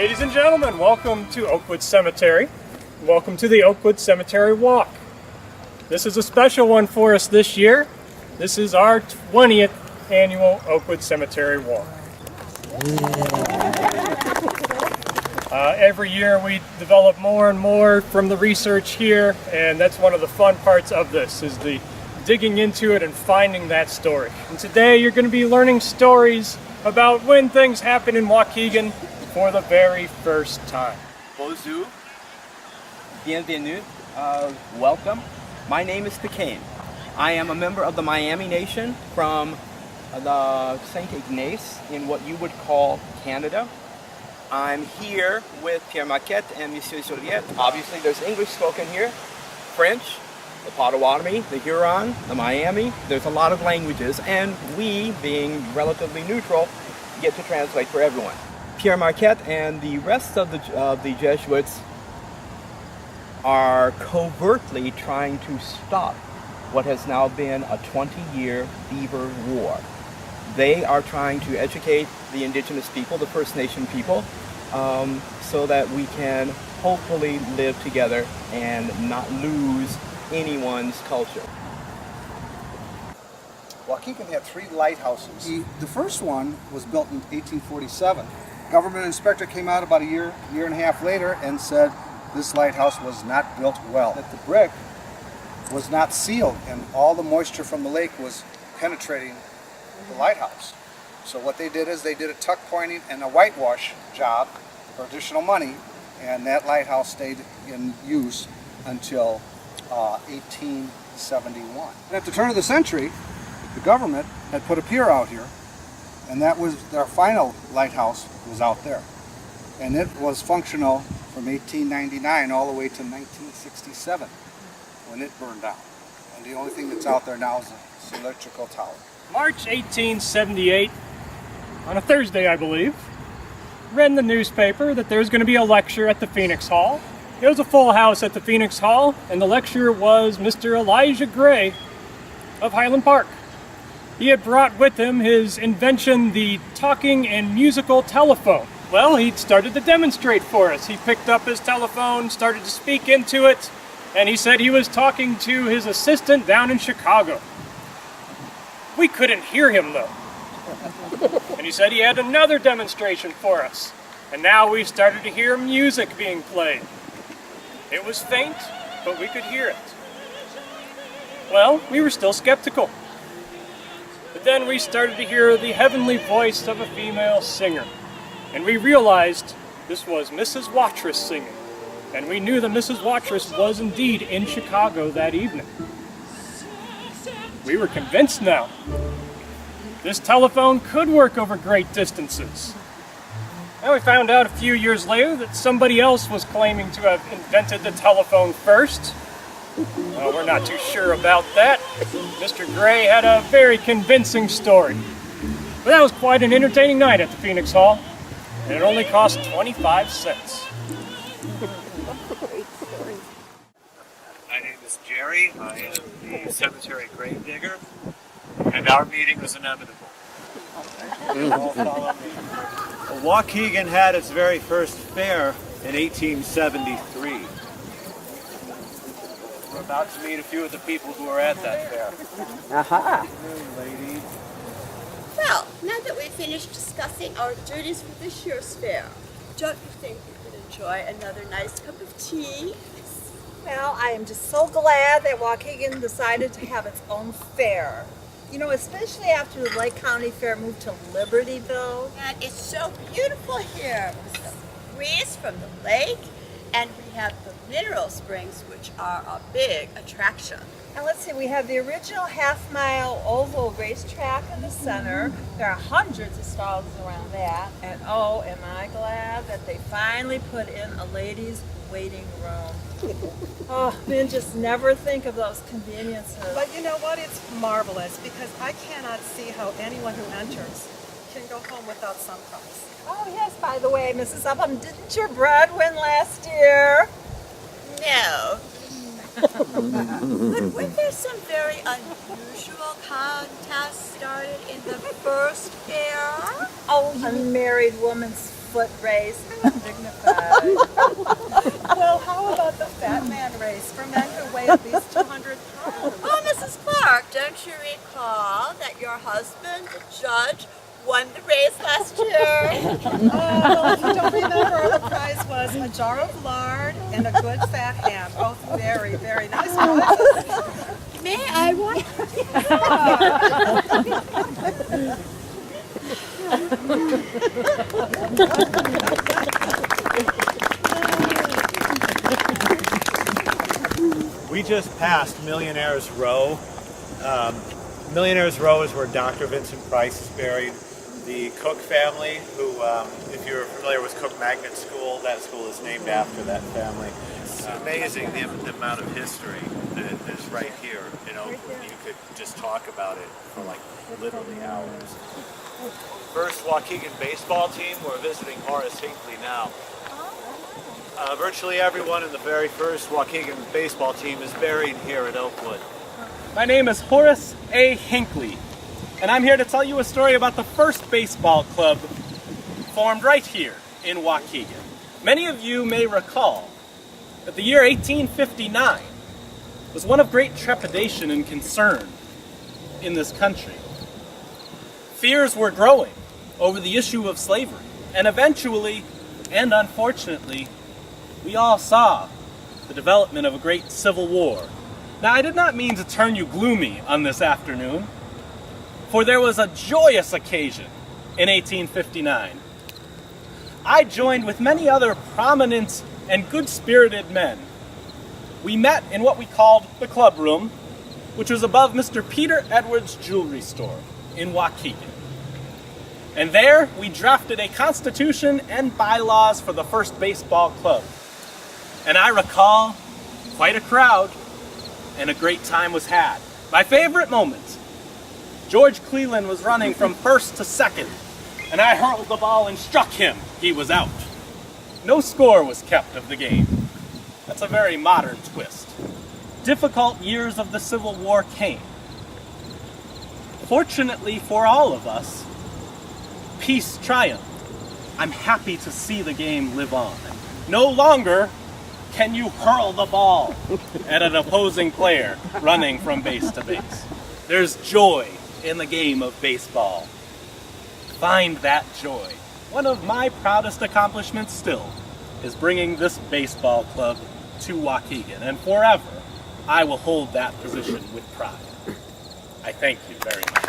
Ladies and gentlemen, welcome to Oakwood Cemetery. Welcome to the Oakwood Cemetery Walk. This is a special one for us this year. This is our 20th annual Oakwood Cemetery Walk. Every year we develop more and more from the research here, and that's one of the fun parts of this, is the digging into it and finding that story. And today you're going to be learning stories about when things happen in Waukegan for the very first time. Bonjour, bienvenue, welcome. My name is Picane. I am a member of the Miami Nation from the St. Ignace in what you would call Canada. I'm here with Pierre Marquette and Monsieur Joliet. Obviously there's English spoken here, French, the Potawatomi, the Huron, the Miami. There's a lot of languages, and we, being relatively neutral, get to translate for everyone. Pierre Marquette and the rest of the Jesuits are covertly trying to stop what has now been a 20-year beaver war. They are trying to educate the indigenous people, the First Nation people, so that we can hopefully live together and not lose anyone's culture. Waukegan had 3 lighthouses. The first one was built in 1847. Government inspector came out about a year and a half later and said this lighthouse was not built well. That the brick was not sealed and all the moisture from the lake was penetrating the lighthouse. So what they did is they did a tuck pointing and a whitewash job for additional money, and that lighthouse stayed in use until 1871. And at the turn of the century, the government had put a pier out here, and that was their final lighthouse was out there. And it was functional from 1899 all the way to 1967 when it burned down. And the only thing that's out there now is a electrical tower. March 1878, on a Thursday I believe, read in the newspaper that there's going to be a lecture at the Phoenix Hall. It was a full house at the Phoenix Hall, and the lecturer was Mr. Elijah Gray of Highland Park. He had brought with him his invention, the talking and musical telephone. Well, he started to demonstrate for us. He picked up his telephone, started to speak into it, and he said he was talking to his assistant down in Chicago. We couldn't hear him though. And he said he had another demonstration for us. And now we started to hear music being played. It was faint, but we could hear it. Well, we were still skeptical. But then we started to hear the heavenly voice of a female singer. And we realized this was Mrs. Watrous singing. And we knew that Mrs. Watrous was indeed in Chicago that evening. We were convinced now. This telephone could work over great distances. And we found out a few years later that somebody else was claiming to have invented the telephone first. Well, we're not too sure about that. Mr. Gray had a very convincing story. But that was quite an entertaining night at the Phoenix Hall, and it only cost 25 cents. My name is Jerry. I am the cemetery grave digger, and our meeting was inevitable. Waukegan had its very first fair in 1873. We're about to meet a few of the people who were at that fair. Aha! Lady. Well, now that we've finished discussing our duties for this year's fair, don't you think we could enjoy another nice cup of tea? Well, I am just so glad that Waukegan decided to have its own fair. You know, especially after the Lake County Fair moved to Libertyville. And it's so beautiful here with the breeze from the lake, and we have the mineral springs, which are a big attraction. And let's see, we have the original half-mile oval racetrack in the center. There are hundreds of stalls around that. And oh, am I glad that they finally put in a ladies' waiting room. Oh, men just never think of those conveniences. But you know what? It's marvelous because I cannot see how anyone who enters can go home without some prize. Oh yes, by the way, Mrs. Upham, didn't your bride win last year? No. But weren't there some very unusual contests started in the first fair? Oh, a married woman's foot race. How undignified. Well, how about the Fat Man race for men who weigh at least 200 pounds? Oh, Mrs. Clark, don't you recall that your husband, the judge, won the race last year? Well, if you don't remember, the prize was a jar of lard and a good fat ham. Both very, very nice prizes. May I want? We just passed Millionaire's Row. Millionaire's Row is where Dr. Vincent Price is buried. The Cook family, who, if you're familiar with Cook Magnet School, that school is named after that family. It's amazing the amount of history that is right here. You know, you could just talk about it for like literally hours. First Waukegan baseball team, we're visiting Horace Hinckley now. Virtually everyone in the very first Waukegan baseball team is buried here at Oakwood. My name is Horace A. Hinckley, and I'm here to tell you a story about the first baseball club formed right here in Waukegan. Many of you may recall that the year 1859 was one of great trepidation and concern in this country. Fears were growing over the issue of slavery, and eventually, and unfortunately, we all saw the development of a great civil war. Now, I did not mean to turn you gloomy on this afternoon, for there was a joyous occasion in 1859. I joined with many other prominent and good-spirited men. We met in what we called the club room, which was above Mr. Peter Edwards' jewelry store in Waukegan. And there we drafted a constitution and bylaws for the first baseball club. And I recall quite a crowd, and a great time was had. My favorite moment, George Cleland was running from first to second, and I hurled the ball and struck him. He was out. No score was kept of the game. That's a very modern twist. Difficult years of the Civil War came. Fortunately for all of us, peace triumphed. I'm happy to see the game live on. No longer can you hurl the ball at an opposing player running from base to base. There's joy in the game of baseball. Find that joy. One of my proudest accomplishments still is bringing this baseball club to Waukegan, and forever I will hold that position with pride. I thank you very much.